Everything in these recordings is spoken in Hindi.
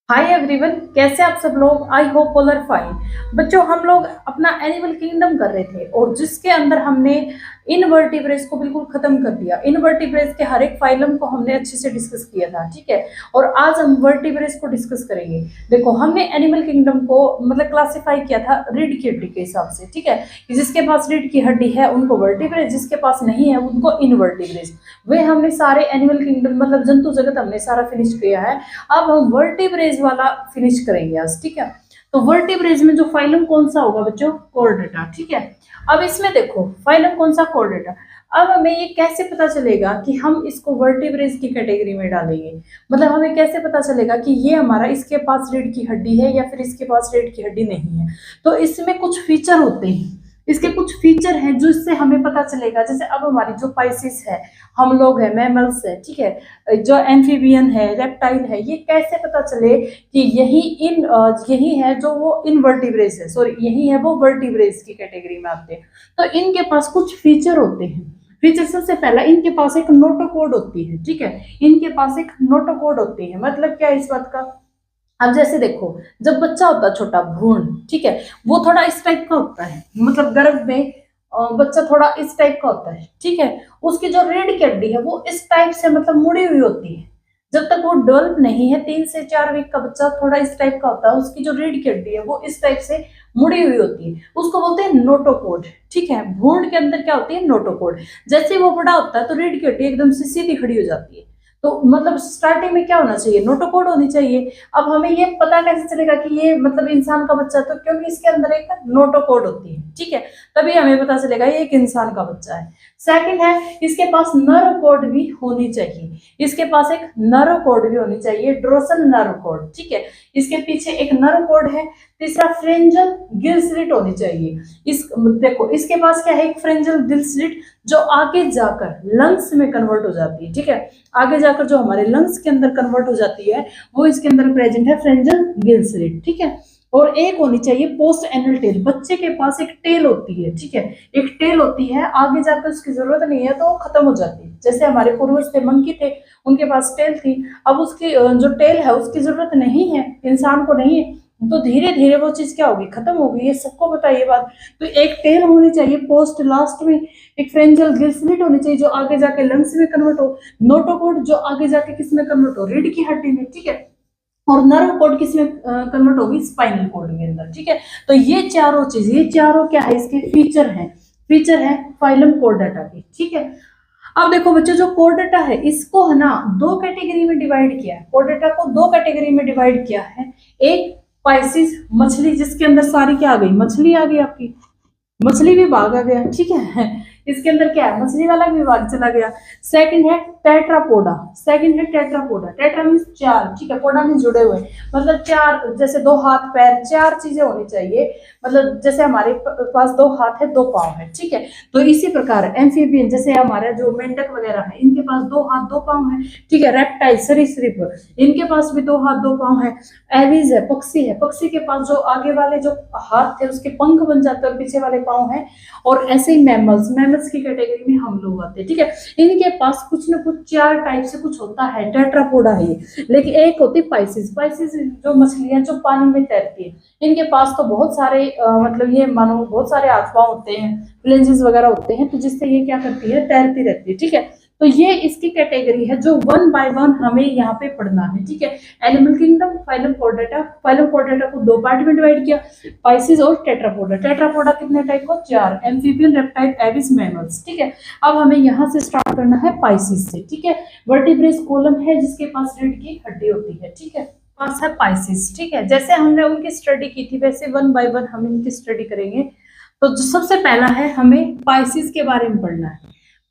हाय एवरीवन, कैसे आप सब लोग। I hope all are fine. बच्चों, हम लोग अपना एनिमल किंगडम कर रहे थे और जिसके अंदर हमने इनवर्टिब्रेट्स को बिल्कुल खत्म कर दिया। इनवर्टिब्रेट्स के हर एक फाइलम को हमने अच्छे से डिस्कस किया था, ठीक है। और आज हम वर्टिब्रेट्स को डिस्कस करेंगे। देखो, हमने एनिमल किंगडम को मतलब क्लासिफाई किया था रीढ़ की हड्डी के हिसाब से, ठीक है। कि जिसके पास रीढ़ की हड्डी है उनको वर्टिब्रेट्स, जिसके पास नहीं है उनको इनवर्टिब्रेट्स। वे हमने सारे एनिमल किंगडम मतलब जंतु जगत हमने सारा फिनिश किया है। अब हम वर्टिब्रेज वाला फिनिश करेंगे आज, ठीक है। तो वर्टिब्रेज में जो फाइलम कौन सा होगा बच्चों? कॉर्डेटा, ठीक है। अब इसमें देखो फाइलम कौन सा? कॉर्डेटा। अब हमें ये कैसे पता चलेगा कि हम इसको वर्टिब्रेज की कैटेगरी में डालेंगे? मतलब हमें कैसे पता चलेगा कि ये हमारा इसके पास रीढ़ की हड्डी है या फिर इसके पास रीढ़ की हड्डी नहीं है? तो इसमें कुछ फीचर होते हैं, इसके कुछ फीचर हैं जो इससे हमें पता चलेगा। जैसे अब हमारी जो पाइसिस है, हम लोग है, मैमल्स है, ठीक है, जो एम्फीबियन है, रेप्टाइल है, ये कैसे पता चले कि यही है जो वो इनवर्टिब्रेस है, सॉरी यही है वो वर्टिब्रेस की कैटेगरी में आते हैं। तो इनके पास कुछ फीचर होते हैं। फीचर सबसे पहला, इनके पास एक नोटोकोड होती है, ठीक है। इनके पास एक नोटोकोड होती है। मतलब क्या है इस बात का? अब जैसे देखो, जब बच्चा होता है छोटा भ्रूण, ठीक है, वो थोड़ा इस टाइप का होता है। मतलब गर्भ में बच्चा थोड़ा इस टाइप का होता है, ठीक है। उसकी जो रीढ़ की हड्डी है वो इस टाइप से मतलब मुड़ी हुई होती है। जब तक वो डेवलप नहीं है, 3 से 4 वीक का बच्चा थोड़ा इस टाइप का होता है। उसकी जो रीढ़ की हड्डी है वो इस टाइप से मुड़ी हुई होती है। उसको बोलते हैं नोटोकोड, ठीक है। भ्रूण के अंदर क्या होती है? नोटोकोड। जैसे ही वो बड़ा होता है तो रीढ़ की हड्डी एकदम से सीधी खड़ी हो जाती है। तो मतलब स्टार्टिंग में क्या होना चाहिए? नोटोकोड होनी चाहिए। अब हमें ये पता कैसे चलेगा कि ये मतलब इंसान का बच्चा? तो क्योंकि इसके अंदर एक नोटोकोड होती है, ठीक है। तभी हमें पता चलेगा ये एक इंसान का बच्चा है। सेकंड है, इसके पास नर्व कोड भी होनी चाहिए। इसके पास एक नर्व कोड भी होनी चाहिए, ड्रोसल नर्व कोड, ठीक है। इसके पीछे एक नर्व कोड है। तीसरा, फ्रेंजल गिल स्लिट होनी चाहिए। इस देखो, इसके पास क्या है? एक फ्रेंजल गिल स्लिट जो आगे जाकर लंग्स में कन्वर्ट हो जाती है, ठीक है। आगे जाकर जो हमारे लंग्स के अंदर कन्वर्ट हो जाती है वो इसके अंदर प्रेजेंट है, फ्रेंजल गिल स्लिट, ठीक है। और एक होनी चाहिए पोस्ट एनल टेल। बच्चे के पास एक टेल होती है, ठीक है। एक टेल होती है, आगे जाकर उसकी जरूरत नहीं है तो वो खत्म हो जाती है। जैसे हमारे पूर्वज थे, मंकी थे, उनके पास टेल थी। अब उसकी जो टेल है उसकी जरूरत नहीं है, इंसान को नहीं है। तो धीरे धीरे वो चीज क्या होगी? खत्म होगी। ये सबको पता है ये बात। तो एक टेल होनी चाहिए पोस्ट लास्ट में, एक फ्रेंजल गिल स्लिट होनी चाहिए जो आगे जाके लंग्स में कन्वर्ट हो, नोटोकोड जो आगे जाके किस में कन्वर्ट हो? रीढ़ की हड्डी में, ठीक है। और नर्व कोड किस में कन्वर्ट होगी? स्पाइनल कोड के अंदर, ठीक है। तो ये चारों चीज, ये चारों क्या है? इसके फीचर हैं। फीचर है फाइलम कोर्डेटा के, ठीक है। अब देखो बच्चों, जो कोर्डेटा है इसको है ना दो कैटेगरी में डिवाइड किया है। कोर्डेटा को दो कैटेगरी में डिवाइड किया है। एक पाइसिस, मछली, जिसके अंदर सारी क्या आ गई? मछली आ गई आपकी, मछली विभाग आ गया, ठीक है। इसके अंदर क्या है? मछली वाला विभाग चला गया। सेकंड है टेट्रापोडा। सेकंड है टेट्रापोडा। टेट्रा मीन्स चार, ठीक है। पोडा मीन्स जुड़े हुए। मतलब चार, जैसे दो हाथ पैर, चार चीजें होनी चाहिए। मतलब जैसे हमारे पास दो हाथ है, दो पांव है, ठीक है। तो इसी प्रकार एम्फीबियन, जैसे हमारे जो मेंढक वगैरह है, इनके पास दो हाथ दो पांव है, ठीक है। रेप्टाइल, सरीसृप, इनके पास भी दो हाथ दो पांव है। एविज है, पक्षी है, पक्षी के पास जो आगे वाले जो हाथ थे उसके पंख बन जाते हैं और पीछे वाले पांव है। और ऐसे ही मैमल्स, मैमल्स की कैटेगरी में हम लोग आते हैं, ठीक है। इनके पास कुछ ना कुछ चार टाइप से कुछ होता है। टेट्रापोडा है ये। लेकिन एक होती है पाइसिस। पाइसिस जो मछलियां जो पानी में तैरती है, इनके पास तो बहुत सारे मतलब ये मानो बहुत सारे हाथ पांव होते हैं, फ्लेंजेस वगैरह होते हैं, तो जिससे ये क्या करती है? तैरती रहती है, ठीक है। तो ये इसकी कैटेगरी है जो वन बाय वन हमें यहाँ पे पढ़ना है, ठीक है। Animal kingdom, phylum Chordata. Phylum Chordata को दो पार्ट में डिवाइड किया, पाइसिस और टेट्रापोडा। टेट्रापोडा कितने टाइप का? चार, एम्फीबियन, रेप्टाइल, एविस, मैमल्स, ठीक है। अब हमें यहाँ से स्टार्ट करना है पाइसिस से, ठीक है। वर्टिब्रेस कोलम है जिसके पास रीढ़ की हड्डी होती है, ठीक है। पास है पाइसिस, ठीक है। जैसे हमने उनकी स्टडी की थी वैसे वन बाय वन हम इनकी स्टडी करेंगे। तो जो सबसे पहला है, हमें पाइसिस के बारे में पढ़ना है।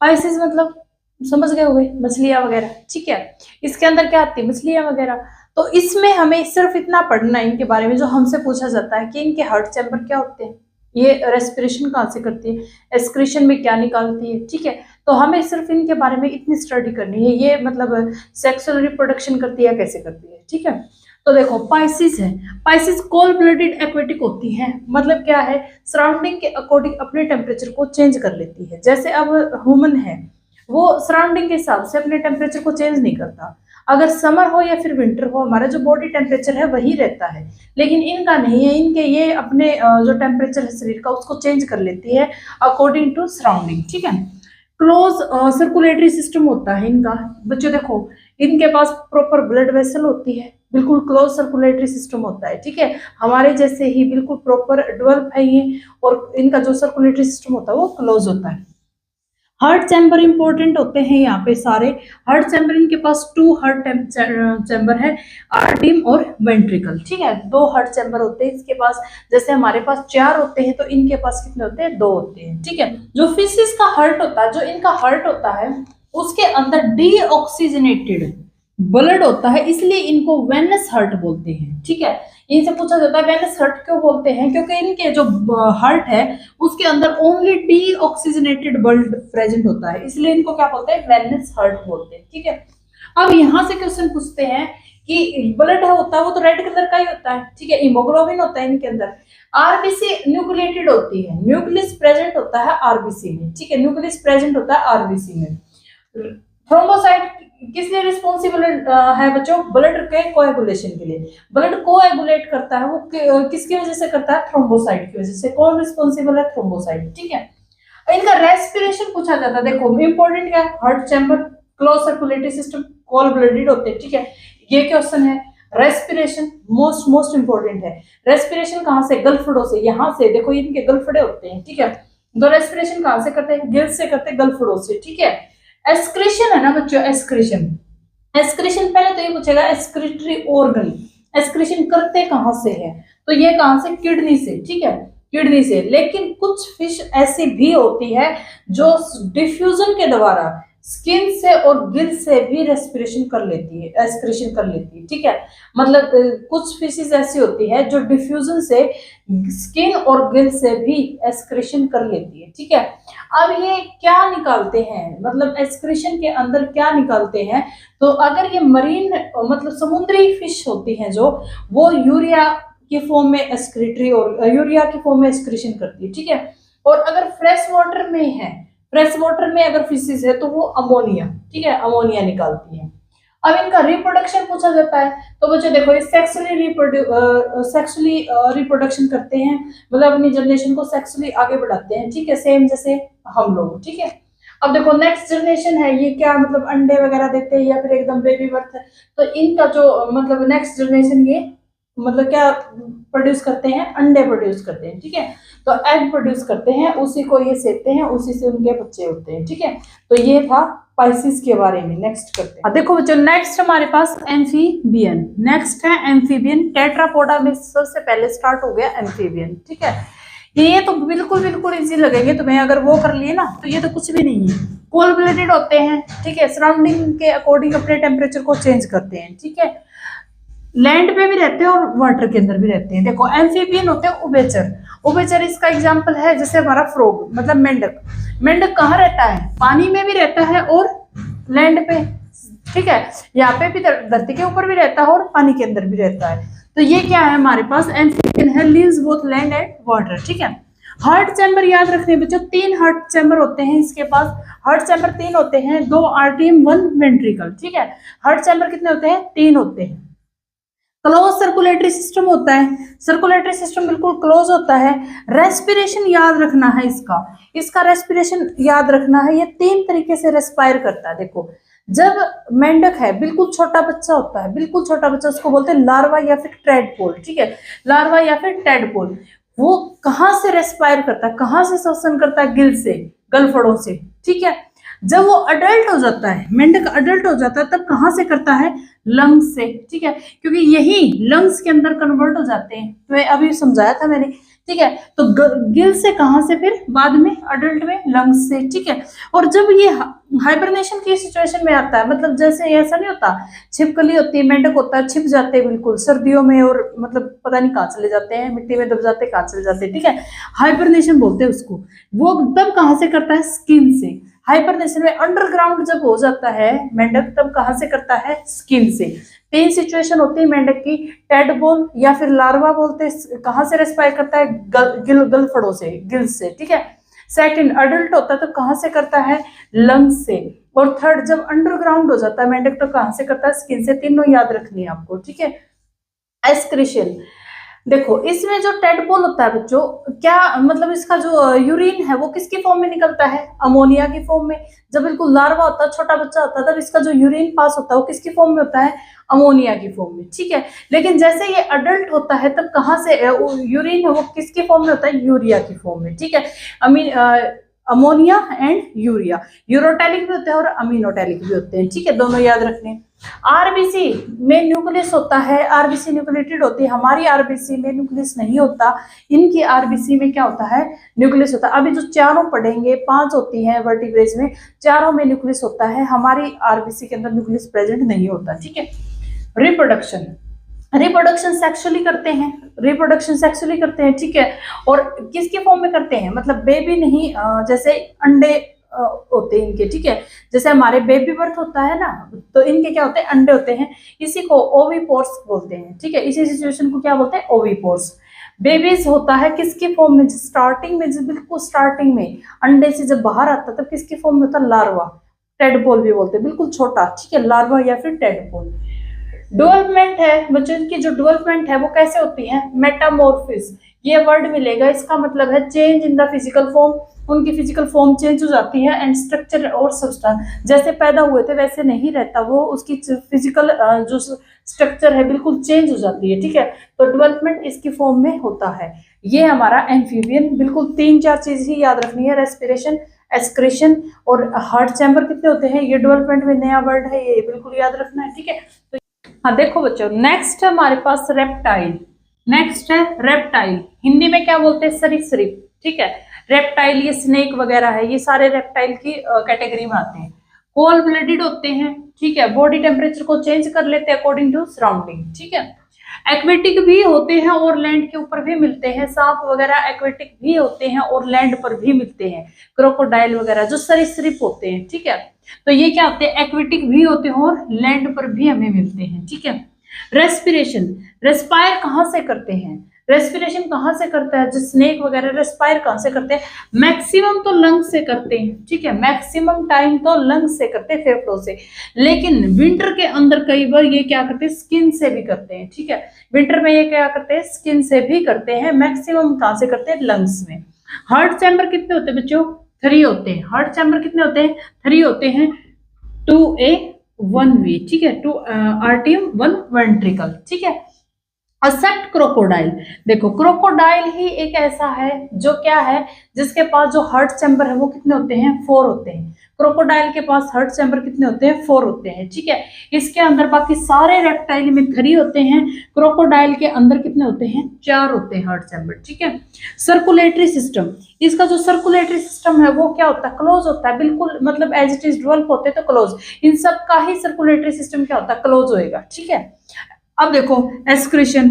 पाइसिस मतलब समझ गए होंगे, मछलियां वगैरह, ठीक है। इसके अंदर क्या आती है? मछलियां वगैरह। तो इसमें हमें सिर्फ इतना पढ़ना है इनके बारे में, जो हमसे पूछा जाता है कि इनके हार्ट चैम्बर क्या होते हैं, ये रेस्पिरेशन कहाँ से करती है, एक्सक्रीशन में क्या निकालती है, ठीक है। तो हमें सिर्फ इनके बारे में इतनी स्टडी करनी है। ये मतलब सेक्सुअल रिप्रोडक्शन करती है, कैसे करती है, ठीक है। तो देखो पाइसिस है। पाइसिस कोल्ड ब्लडेड एक्वेटिक होती है। मतलब क्या है? सराउंडिंग के अकॉर्डिंग अपने टेम्परेचर को चेंज कर लेती है। जैसे अब ह्यूमन है, वो सराउंडिंग के हिसाब से अपने टेम्परेचर को चेंज नहीं करता। अगर समर हो या फिर विंटर हो, हमारा जो बॉडी टेम्परेचर है वही रहता है, लेकिन इनका नहीं है। इनके ये अपने जो टेम्परेचर है शरीर का उसको चेंज कर लेती है अकॉर्डिंग टू सराउंडिंग, ठीक है। क्लोज सर्कुलेटरी सिस्टम होता है इनका। बच्चों देखो, इनके पास प्रॉपर ब्लड वेसल होती है, बिल्कुल क्लोज सर्कुलेटरी सिस्टम होता है, ठीक है। हमारे जैसे ही बिल्कुल प्रॉपर डेवलप है ये, और इनका जो सर्कुलेटरी सिस्टम होता है वो क्लोज होता है। हार्ट चैम्बर इंपॉर्टेंट होते हैं यहाँ पे सारे। हार्ट चैम्बर इनके पास 2 हार्ट चैम्बर है, आर्टिम और वेंट्रिकल, ठीक है। 2 हार्ट चैम्बर होते हैं इसके पास, जैसे हमारे पास 4 होते हैं तो इनके पास कितने होते हैं, 2 होते हैं, ठीक है। जो फिशिस का हार्ट होता है, जो इनका हार्ट होता है, उसके अंदर डीऑक्सीजनेटेड ब्लड होता है, इसलिए इनको वेनस हार्ट बोलते हैं, ठीक है। इनसे पूछा जाता है वेनस हार्ट क्यों बोलते हैं, क्योंकि इनके जो हार्ट है उसके अंदर ओनली डीऑक्सीजनेटेड ब्लड प्रेजेंट होता है, इसलिए इनको क्या बोलते हैं, वेनस हार्ट बोलते हैं, ठीक है। अब यहाँ से क्वेश्चन पूछते हैं कि ब्लड होता है वो तो रेड कलर का ही होता है, ठीक है। हीमोग्लोबिन होता है इनके अंदर। आरबीसी न्यूक्लिएटेड होती है, न्यूक्लियस प्रेजेंट होता है आरबीसी में, ठीक है। न्यूक्लियस प्रेजेंट होता है आरबीसी में। थ्रोम्बोसाइट किस लिए रिस्पॉन्सिबल है बच्चों, ब्लड के कोएगुलेशन के लिए। ब्लड कोएगुलेट करता है वो किसकी वजह से करता है, थ्रोम्बोसाइट की वजह से। कौन रिस्पॉन्सिबल है, थ्रोम्बोसाइट, ठीक है। इनका रेस्पिरेशन पूछा जाता है, देखो इंपॉर्टेंट क्या है, heart chamber, close circulatory system, cold blooded होते हैं, ठीक है। ये क्वेश्चन है, रेस्पिरेशन मोस्ट इंपॉर्टेंट है। रेस्पिरेशन कहाँ से, गलफड़ों से, यहाँ से देखो इनके गलफड़े होते हैं, ठीक है। तो रेस्पिरेशन कहाँ से करते हैं, गिल्स से करते हैं, गलफड़ों से, ठीक है। एक्सक्रीशन है ना बच्चों, एक्सक्रीशन, एक्सक्रीशन पहले तो ये पूछेगा एक्सक्रीटरी ऑर्गन, एक्सक्रीशन करते कहां से है, तो ये कहां से, किडनी से, ठीक है, किडनी से। लेकिन कुछ फिश ऐसी भी होती है जो डिफ्यूजन के द्वारा स्किन से और गिल से भी रेस्पिरेशन कर लेती है, एक्सक्रीशन कर लेती है, ठीक है। मतलब कुछ फिशेस ऐसी होती है जो डिफ्यूजन से स्किन और गिल से भी एक्सक्रीशन कर लेती है, ठीक है। अब ये क्या निकालते हैं, मतलब एक्सक्रीशन के अंदर क्या निकालते हैं, तो अगर ये मरीन मतलब समुद्री फिश होती हैं जो, वो यूरिया के फॉर्म में एक्सक्रीटरी और यूरिया के फॉर्म में एक्सक्रीशन करती है, ठीक है। और अगर फ्रेश वाटर में है, फ्रेश वाटर में अगर फिशेस है तो वो अमोनिया, ठीक है, अमोनिया निकालती है। अब इनका रिप्रोडक्शन पूछा जाता है, तो बच्चों देखो ये सेक्सुअली रिप्रोडक्शन करते हैं, मतलब अपनी जनरेशन को सेक्सुअली आगे बढ़ाते हैं, ठीक है, सेम जैसे हम लोग, ठीक है। अब देखो नेक्स्ट जनरेशन है, ये क्या मतलब अंडे वगैरह देते हैं या फिर एकदम बेबी बर्थ, तो इनका जो मतलब नेक्स्ट जनरेशन ये मतलब क्या प्रोड्यूस करते हैं, अंडे प्रोड्यूस करते हैं, ठीक है। तो एग प्रोड्यूस करते हैं, उसी को ये सेते हैं, उसी से उनके बच्चे होते हैं, ठीक है। तो ये था पाइसिस के बारे में। नेक्स्ट करते हैं, देखो बच्चों नेक्स्ट हमारे पास एम्फीबियन, नेक्स्ट है एम्फीबियन। टेट्रापोडा में सबसे पहले स्टार्ट हो गया एम्फीबियन, ठीक है। ये तो बिल्कुल इजी लगेंगे तुम्हें, अगर वो कर लिए ना तो ये तो कुछ भी नहीं है। कोल्ड ब्लडेड होते हैं, ठीक है, सराउंडिंग के अकॉर्डिंग अपने टेम्परेचर को चेंज करते हैं, ठीक है। लैंड पे भी रहते हैं और वाटर के अंदर भी रहते हैं। देखो एम्फीबियन होते हैं उभयचर, उभयचर इसका एग्जांपल है जैसे हमारा फ्रॉग मतलब मेंढक। मेंढक कहाँ रहता है, पानी में भी रहता है और लैंड पे, ठीक है, यहाँ पे भी धरती के ऊपर भी रहता है और पानी के अंदर भी रहता है। तो ये क्या है हमारे पास, एम्फीबियन है, lives both land and water, ठीक है। हार्ट चैम्बर याद रखने बच्चों, 3 हार्ट चैम्बर होते हैं इसके पास। हार्ट चैम्बर 3 होते हैं, 2 आर्टियम 1 वेंट्रिकल, ठीक है। हार्ट चैम्बर कितने होते हैं, 3 होते हैं। क्लोज सर्कुलेटरी सिस्टम होता है, सर्कुलेटरी सिस्टम बिल्कुल क्लोज होता है। रेस्पिरेशन याद रखना है इसका रेस्पिरेशन याद रखना है, ये 3 तरीके से रेस्पायर करता है। देखो जब मेंढक है बिल्कुल छोटा बच्चा होता है, बिल्कुल छोटा बच्चा, उसको बोलते हैं लार्वा या फिर टैडपोल, ठीक है, लार्वा या फिर टैडपोल। वो कहाँ से रेस्पायर करता है, कहाँ से श्वसन करता है, गिल से, गलफड़ों से, ठीक है। जब वो अडल्ट हो जाता है, मेंढक अडल्ट हो जाता है, तब कहाँ से करता है, लंग्स से, ठीक है, क्योंकि यही लंग्स के अंदर कन्वर्ट हो जाते हैं, तो अभी समझाया था मैंने, ठीक है। तो गिल से कहाँ से, फिर बाद में अडल्ट में लंग्स से, ठीक है। और जब ये हाइबरनेशन की सिचुएशन में आता है, मतलब जैसे ऐसा नहीं होता, छिपकली होती है, मेंढक होता है, छिप जाते हैं बिल्कुल सर्दियों में, और मतलब पता नहीं कहाँ चले जाते हैं, मिट्टी में दब जाते हैं, कहाँ चले जाते हैं, ठीक है, हाइबरनेशन बोलते हैं उसको। वो तब कहाँ से करता है, स्किन से। हाइबरनेशन में अंडरग्राउंड जब हो जाता है मेंढक, तब कहाँ से करता है, स्किन से। 3 सिचुएशन होती है मेंढक की, टैडपोल या फिर लार्वा बोलते हैं, कहाँ से रेस्पायर करता है, गलफड़ों से, गिल्स से, ठीक है। सेकंड अडल्ट होता है तो कहाँ से करता है, लंग्स से। और थर्ड जब अंडरग्राउंड हो जाता है मेंढक तो कहां से करता है, स्किन से। तीनों याद रखनी है आपको, ठीक है। एक्सक्रीशन, देखो इसमें जो टेडपोल होता है बच्चों, क्या मतलब इसका जो यूरिन है वो किसकी फॉर्म में निकलता है, अमोनिया की फॉर्म में। जब बिल्कुल लार्वा होता है, छोटा बच्चा होता है, तब इसका जो यूरिन पास होता है वो किसकी फॉर्म में होता है, अमोनिया की फॉर्म में, ठीक है। लेकिन जैसे ये अडल्ट होता है तब कहाँ से यूरिन है वो किसकी फॉर्म में होता है, यूरिया की फॉर्म में, ठीक है। अमीन अमोनिया एंड यूरिया, यूरोटैलिक भी होते हैं और अमीनोटैलिक भी होते हैं, ठीक है, दोनों याद रखने। आरबीसी में न्यूक्लियस होता है, आरबीसी न्यूक्लिएटेड होती है, हमारी आरबीसी में न्यूक्लियस नहीं होता, इनकी आरबीसी में क्या होता है, न्यूक्लियस होता है। अभी जो चारों पढ़ेंगे, 5 होती हैं वर्टिब्रेज में, चारों में न्यूक्लियस होता है, हमारी आरबीसी के अंदर न्यूक्लियस प्रेजेंट नहीं होता, ठीक है। रिप्रोडक्शन, रिप्रोडक्शन सेक्सुअली करते हैं, रिप्रोडक्शन सेक्सुअली करते हैं, ठीक है। और किसके फॉर्म में करते हैं, मतलब बेबी नहीं, जैसे अंडे होते हैं इनके, ठीक है। जैसे हमारे बेबी बर्थ होता है ना, तो इनके क्या होते हैं, अंडे होते हैं, इसी को ओविपोर्स बोलते हैं, ठीक है। इसी सिचुएशन को क्या बोलते हैं, ओविपोर्स। बेबीज होता है किसकी फॉर्म में, स्टार्टिंग में, जब बिल्कुल स्टार्टिंग में अंडे से जब बाहर आता है तब किसकी फॉर्म में होता है, लार्वा, टेडपोल भी बोलते हैं, बिल्कुल छोटा, ठीक है, लार्वा या फिर टेडपोल। डेवलपमेंट है बच्चों की, जो डेवलपमेंट है वो कैसे होती है, मेटामॉर्फिस, ये वर्ड मिलेगा, इसका मतलब है change in the physical form, उनकी फिजिकल फॉर्म चेंज हो जाती है, एंड स्ट्रक्चर और सब्सटेंस, जैसे पैदा हुए थे वैसे नहीं रहता वो, उसकी फिजिकल जो स्ट्रक्चर है बिल्कुल चेंज हो जाती है, ठीक है। तो डेवलपमेंट इसकी फॉर्म में होता है। ये हमारा एम्फीबियन, बिल्कुल 3-4 चीज ही याद रखनी है, रेस्पिरेशन, एक्सक्रीशन और हार्ट चैम्बर कितने होते हैं, ये डेवलपमेंट में नया वर्ड है, ये बिल्कुल याद रखना है, ठीक है। तो हाँ देखो बच्चों, नेक्स्ट हमारे पास रेप्टाइल, नेक्स्ट है रेप्टाइल, हिंदी में क्या बोलते हैं, सरीसृप, ठीक है। रेप्टाइल ये स्नेक वगैरह है, ये सारे रेप्टाइल की कैटेगरी में आते हैं। कोल्ड ब्लडेड होते हैं, ठीक है, बॉडी टेम्परेचर को चेंज कर लेते हैं अकॉर्डिंग टू सराउंडिंग, ठीक है। एक्वेटिक भी होते हैं और लैंड के ऊपर भी मिलते हैं, सांप वगैरह एक्वेटिक भी होते हैं और लैंड पर भी मिलते हैं, क्रोकोडाइल वगैरह जो सरीसृप होते हैं, ठीक है। तो ये क्या होते हैं, एक्वेटिक भी होते हैं और लैंड पर भी हमें मिलते हैं, ठीक है। रेस्पिरेशन, रेस्पायर कहाँ से करते हैं, रेस्पिरेशन कहाँ से करता है, जो स्नेक वगैरह रेस्पायर कहाँ से करते हैं, मैक्सिमम तो लंग्स से करते हैं, ठीक है, मैक्सिमम टाइम तो लंग्स से करते हैं, फेफड़ों से। लेकिन विंटर के अंदर कई बार ये क्या करते हैं, स्किन से भी करते हैं, ठीक है। विंटर में ये क्या करते हैं, स्किन से भी करते हैं, मैक्सिमम कहाँ से करते हैं, लंग्स में। हार्ट चैम्बर कितने होते हैं बच्चों, 3 होते हैं, हार्ट चैम्बर कितने होते हैं, 3 होते हैं, 2A 1V, ठीक है, 2 आर्टियम 1 वेंट्रिकल, ठीक है। एक्सेप्ट क्रोकोडाइल, देखो क्रोकोडाइल ही एक ऐसा है जो क्या है, जिसके पास जो हार्ट चैम्बर है वो कितने होते हैं, 4 होते हैं। क्रोकोडाइल के पास हार्ट चैम्बर कितने होते हैं, 4 होते हैं, ठीक है। इसके अंदर बाकी सारे रेप्टाइल में 3 होते हैं, क्रोकोडाइल के अंदर कितने होते हैं, 4 होते हैं हार्ट चैम्बर, ठीक है। सर्कुलेटरी सिस्टम, इसका जो सर्कुलेटरी सिस्टम है वो क्या होता है, क्लोज होता है, बिल्कुल मतलब एज इट इज डेवलप होते हैं तो क्लोज, इन सब का ही सर्कुलेटरी सिस्टम क्या होता है, क्लोज होएगा, ठीक है। अब देखो एक्सक्रीशन,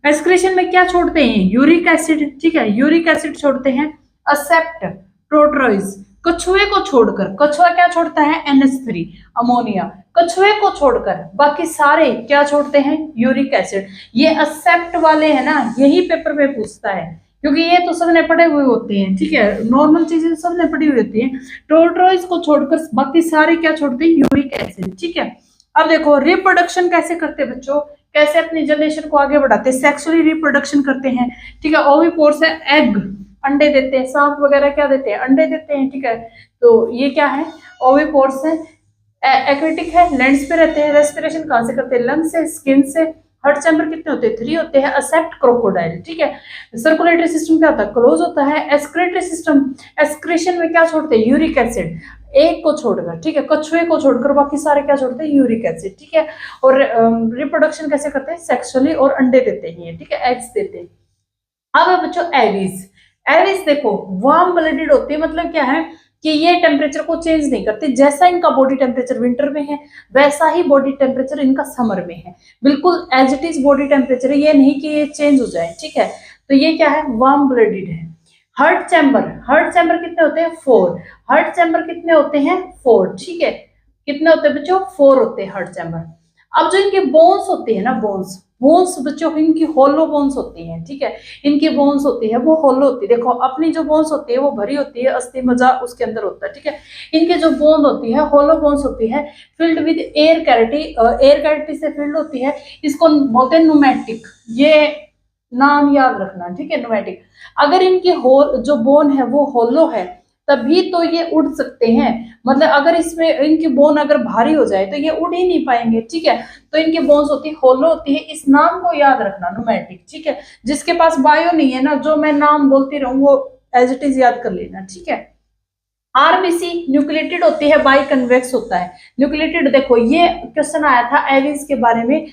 एक्सक्रीशन में क्या छोड़ते हैं, यूरिक एसिड, ठीक है, यूरिक एसिड छोड़ते हैं। एक्सेप्ट प्रोटोइज, कछुए को छोड़कर, कछुआ क्या छोड़ता है, NH3 अमोनिया, कछुए को छोड़कर बाकी सारे क्या छोड़ते हैं, यूरिक एसिड। ये एक्सेप्ट वाले है ना, यही पेपर में पूछता है, क्योंकि ये तो सबने पढ़े हुए होते हैं, ठीक है, नॉर्मल चीजें सबने पढ़ी हुई होती है। टोट्रोइज को छोड़कर बाकी सारे क्या छोड़ते हैं, यूरिक एसिड, ठीक है। अब देखो रिप्रोडक्शन कैसे करते हैं बच्चों, कैसे अपनी जनरेशन को आगे बढ़ाते हैं, सेक्सुअली रिप्रोडक्शन करते हैं, ठीक है। ओविपोर्स है, एग अंडे देते हैं, सांप वगैरह क्या देते हैं, अंडे देते हैं, ठीक है। तो ये क्या है, ओविपोर्स है, एक्वेटिक है, लैंड्स पे रहते हैं, रेस्पिरेशन कहाँ से करते हैं, लंग से, स्किन से। हार्ट चैम्बर कितने होते हैं, 3 होते हैं। एक्सेप्ट क्रोकोडाइल, ठीक है। सर्कुलेटरी सिस्टम क्या होता है, क्लोज होता है। एक्सक्रीटरी सिस्टम, एक्सक्रीशन में क्या छोड़ते हैं, यूरिक एसिड, एक को छोड़कर, ठीक है, कछुए को छोड़कर बाकी सारे क्या छोड़ते हैं, यूरिक एसिड, ठीक है। और रिप्रोडक्शन कैसे करते हैं, सेक्सुअली, और अंडे देते हैं, ठीक है, एग्स देते हैं। अब है बच्चों एविस, एविस देखो वार्म ब्लडेड होती है, मतलब क्या है कि ये टेम्परेचर को चेंज नहीं करते, जैसा इनका बॉडी टेम्परेचर विंटर में है वैसा ही बॉडी टेम्परेचर इनका समर में है, बिल्कुल as it is body temperature है, ये नहीं कि ये चेंज हो जाए, ठीक है। तो ये क्या है, वार्म ब्लडेड है। हार्ट चैम्बर, हार्ट चैम्बर कितने होते हैं, 4, हार्ट चैम्बर कितने होते हैं, 4, ठीक है। कितने होते हैं बच्चों, 4 होते हैं हार्ट चैम्बर। अब जो इनके बोन्स होते हैं ना, बोन्स बोन्स बच्चों इनकी होलो बोन्स होती हैं, ठीक है, इनकी बोन्स होती है वो होलो होती है। देखो अपनी जो बोन्स होती है वो भरी होती है, अस्थि मज्जा उसके अंदर होता है, ठीक है। इनके जो बोन होती है होलो बोन्स होती है, filled with air cavity, air cavity से फिल्ड होती है। इसको बोलते हैं न्यूमेटिक, ये नाम याद रखना, ठीक है, न्यूमेटिक। अगर इनकी होल जो बोन है वो होलो है तभी तो ये उड़ सकते हैं, मतलब अगर इसमें इनकी बोन अगर भारी हो जाए तो ये उड़ ही नहीं पाएंगे, ठीक है। तो इनकी बोन्स होती है होलो होती है, इस नाम को याद रखना न्यूमेटिक, ठीक है। जिसके पास बायो नहीं है ना, जो मैं नाम बोलती रहूं वो एज इट इज याद कर लेना, ठीक है। आरबीसी न्यूक्लिएटेड होती है, बाई कन्वेक्स होता है। न्यूक्लिएटेड देखो ये क्वेश्चन आया था एविस के बारे में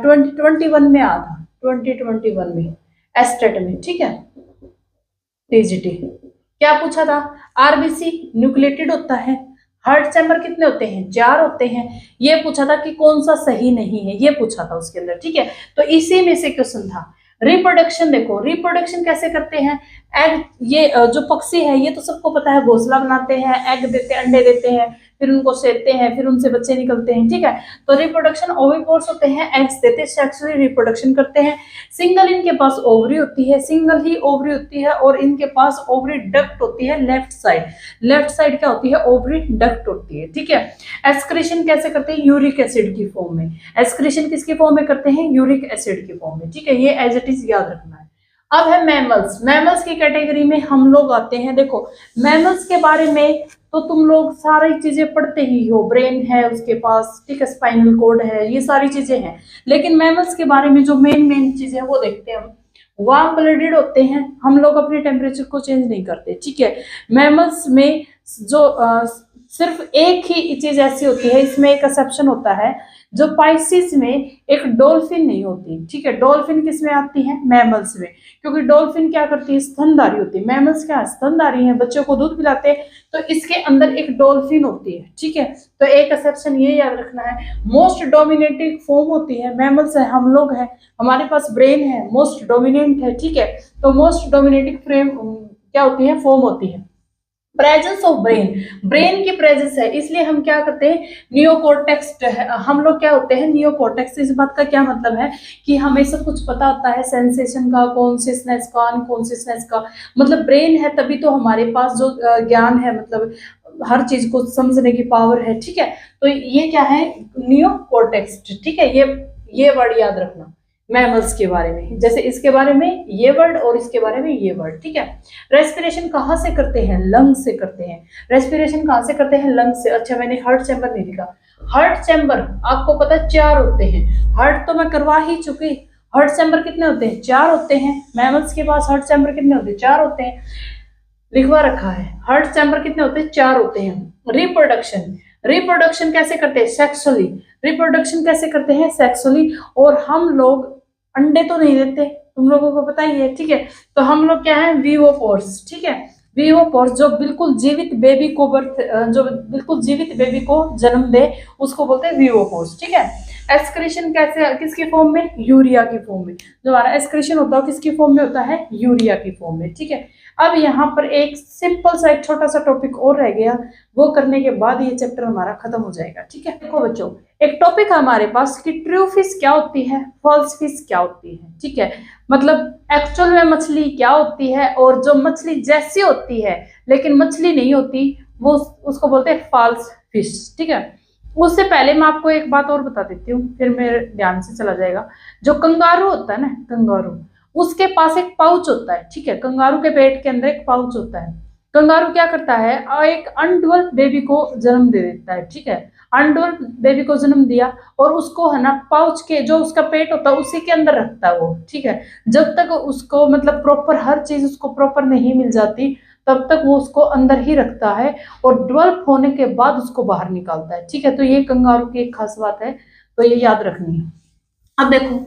2021 में आया था, 2021 में एस्टेट में, ठीक है, टीजीटी। क्या पूछा था? आरबीसी न्यूक्लिएटेड होता है, हार्ट चैम्बर कितने होते हैं? 4 होते हैं। ये पूछा था कि कौन सा सही नहीं है, ये पूछा था उसके अंदर, ठीक है। तो इसी में से क्वेश्चन था। रिप्रोडक्शन देखो, रिप्रोडक्शन कैसे करते हैं? एग, ये जो पक्षी है ये तो सबको पता है, घोंसला बनाते हैं, एग देते हैं, अंडे देते हैं, फिर उनको सेते हैं, फिर उनसे बच्चे निकलते हैं, ठीक है। तो रिप्रोडक्शन ओविपोर्स होते हैं, एग्स देते हैं, सेक्सुअली रिप्रोडक्शन करते हैं। सिंगल इनके पास ओवरी होती है, सिंगल ही ओवरी होती है, और इनके पास ओवरी डक्ट होती है लेफ्ट साइड। लेफ्ट साइड क्या होती है? ओवरी डक्ट होती है, ठीक है। एक्सक्रीशन कैसे करते हैं? यूरिक एसिड की फॉर्म में। एक्सक्रीशन किसकी फॉर्म में करते हैं? यूरिक एसिड की फॉर्म में, ठीक है। ये एज इट इज याद रखना है। अब है मैमल्स। मैमल्स की कैटेगरी में हम लोग आते हैं। देखो मैमल्स के बारे में तो तुम लोग सारी चीजें पढ़ते ही हो, ब्रेन है उसके पास, ठीक है, स्पाइनल कोड है, ये सारी चीजें हैं। लेकिन मैमल्स के बारे में जो मेन चीजें हैं वो देखते हैं हम। वार्म ब्लडेड होते हैं, हम लोग अपने टेम्परेचर को चेंज नहीं करते, ठीक है। मैमल्स में जो सिर्फ एक ही चीज ऐसी होती है, इसमें एक एक्सेप्शन होता है, जो पाइसिस में एक डॉल्फिन नहीं होती, ठीक है। डॉल्फिन किस में आती है? मैमल्स में, क्योंकि डॉल्फिन क्या करती है? स्तनधारी होती है। मैमल्स क्या स्तनधारी हैं, बच्चों को दूध पिलाते हैं, तो इसके अंदर एक डॉल्फिन होती है, ठीक है। तो एक एक्सेप्शन ये याद रखना है। मोस्ट डोमिनेटिंग फॉर्म होती है, मैमल्स है, हम लोग हैं, हमारे पास ब्रेन है, मोस्ट डोमिनेंट है, ठीक है। तो मोस्ट डोमिनेटिंग फ्रेम क्या होती है? फॉर्म होती है। प्रेजेंस ऑफ ब्रेन, ब्रेन की प्रेजेंस है, इसलिए हम क्या करते हैं? नियोकॉर्टेक्स हम लोग क्या होते हैं? नियोकॉर्टेक्स। इस बात का क्या मतलब है कि हमें सब कुछ पता होता है, सेंसेशन का, कॉन्शियसनेस का, अनकॉन्शियसनेस का, मतलब ब्रेन है तभी तो हमारे पास जो ज्ञान है, मतलब हर चीज को समझने की पावर है, ठीक है। तो ये क्या है? नियोकॉर्टेक्स, ठीक है। ये वर्ड याद रखना मैमल्स के बारे में, जैसे इसके बारे में ये वर्ड और इसके बारे में ये वर्ड, ठीक है। रेस्पिरेशन कहाँ से करते हैं? लंग्स से करते हैं। रेस्पिरेशन कहाँ से करते हैं? लंग्स से। अच्छा मैंने हार्ट चैम्बर नहीं लिखा। हार्ट चैम्बर आपको पता है 4 होते हैं। हार्ट तो मैं करवा ही चुकी। हार्ट चैम्बर कितने होते हैं? 4 होते हैं। मैमल्स के पास हार्ट चैम्बर कितने होते हैं? 4 होते हैं, लिखवा रखा है। हार्ट चैम्बर कितने होते हैं? 4 होते हैं। रिप्रोडक्शन, रिप्रोडक्शन कैसे करते हैं? सेक्सुअली। रिप्रोडक्शन कैसे करते हैं? सेक्सुअली। और हम लोग अंडे तो नहीं देते, तुम लोगों को पता ही है, ठीक है। तो हम लोग क्या है? विवोपोर्स, ठीक है। विवोपोर्स जो बिल्कुल जीवित बेबी को जो बिल्कुल जीवित बेबी को जन्म दे उसको बोलते हैं विवोपोर्स, ठीक है। एक्सक्रीशन कैसे, किसकी फॉर्म में? यूरिया की फॉर्म में। जो हमारा एक्सक्रीशन होता है किसकी फॉर्म में होता है? यूरिया की फॉर्म में, ठीक है। अब यहाँ पर एक सिंपल सा एक छोटा सा टॉपिक और रह गया, वो करने के बाद ये चैप्टर हमारा खत्म हो जाएगा, ठीक है। देखो बच्चों एक टॉपिक है हमारे पास कि ट्रू फिश क्या होती है, फॉल्स फिश क्या होती है, ठीक है। मतलब एक्चुअल में मछली क्या होती है, और जो मछली जैसी होती है लेकिन मछली नहीं होती वो उसको बोलते हैं फॉल्स फिश, ठीक है। उससे पहले मैं आपको एक बात और बता देती हूँ, फिर मेरे ध्यान से चला जाएगा। जो कंगारू होता है ना, कंगारू, उसके पास एक पाउच होता है, ठीक है। कंगारू के पेट के अंदर एक पाउच होता है। कंगारू क्या करता है? एक अनडेवलप्ड बेबी को जन्म दे देता है, ठीक है। अनडेवलप्ड बेबी को जन्म दिया और उसको है ना पाउच के जो उसका पेट होता है उसी के अंदर रखता है वो, ठीक है। जब तक उसको मतलब प्रॉपर हर चीज उसको प्रॉपर नहीं मिल जाती तब तक वो उसको अंदर ही रखता है, और डेवलप होने के बाद उसको बाहर निकालता है, ठीक है। तो ये कंगारू की एक खास बात है, तो ये याद रखनी है। अब देखो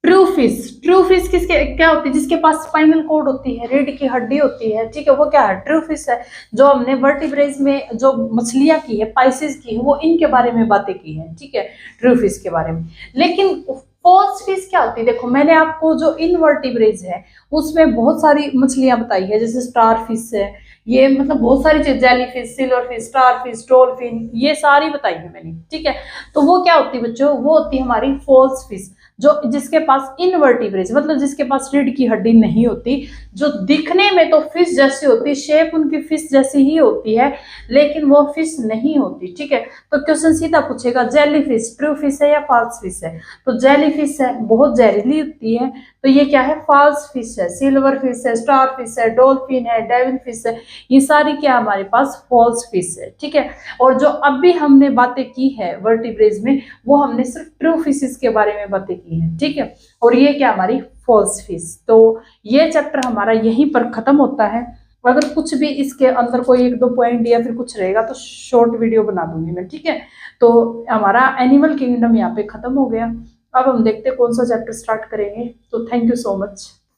ट्रू फिश, ट्रू फिश किसके क्या होती है? जिसके पास स्पाइनल कोड होती है, रीढ़ की हड्डी होती है, ठीक है, वो क्या है? ट्रू फिश है। जो हमने वर्टिब्रेज में जो मछलियां की है, पाइसेस की है, वो इनके बारे में बातें की है, ठीक है, ट्रू फिश के बारे में। लेकिन फॉल्स फिश क्या होती है? देखो मैंने आपको जो इनवर्टिब्रेज है उसमें बहुत सारी मछलियां बताई है, जैसे स्टार फिश है, ये मतलब बहुत सारी चीज, जेलीफिश, सिल्वरफिश, स्टारफिश, डॉल्फिन, ये सारी बताई है मैंने, ठीक है। तो वो क्या होती है बच्चों, वो होती है हमारी फॉल्स फिश, जो जिसके पास इनवर्टिब्रेट्स मतलब जिसके पास रीढ़ की हड्डी नहीं होती, जो दिखने में तो फिश जैसी होती, शेप उनकी फिश जैसी ही होती है, लेकिन वो फिश नहीं होती, ठीक है। तो क्वेश्चन सीधा पूछेगा जेली फिश ट्रू फिश है या फॉल्स फिश है, तो जेली फिश है, बहुत जहरीली होती है, तो ये क्या है, फॉल्स फिश है। सिल्वर फिश है, स्टार फिश है, डॉल्फिन है, डेविल फिश है, ये सारी क्या हमारे पास फॉल्स फिश है, ठीक है। और जो अभी हमने बातें की है वर्टिब्रेज में, वो हमने सिर्फ ट्रू फिशेस के बारे में बातें की है, ठीक है। और ये क्या हमारी फॉल्स फिश। तो ये चैप्टर हमारा यहीं पर खत्म होता है। अगर कुछ भी इसके अंदर कोई एक दो पॉइंट या फिर कुछ रहेगा तो शॉर्ट वीडियो बना दूंगी मैं, ठीक है। तो हमारा एनिमल किंगडम यहाँ पे खत्म हो गया। अब हम देखते हैं कौन सा चैप्टर स्टार्ट करेंगे। तो थैंक यू सो मच।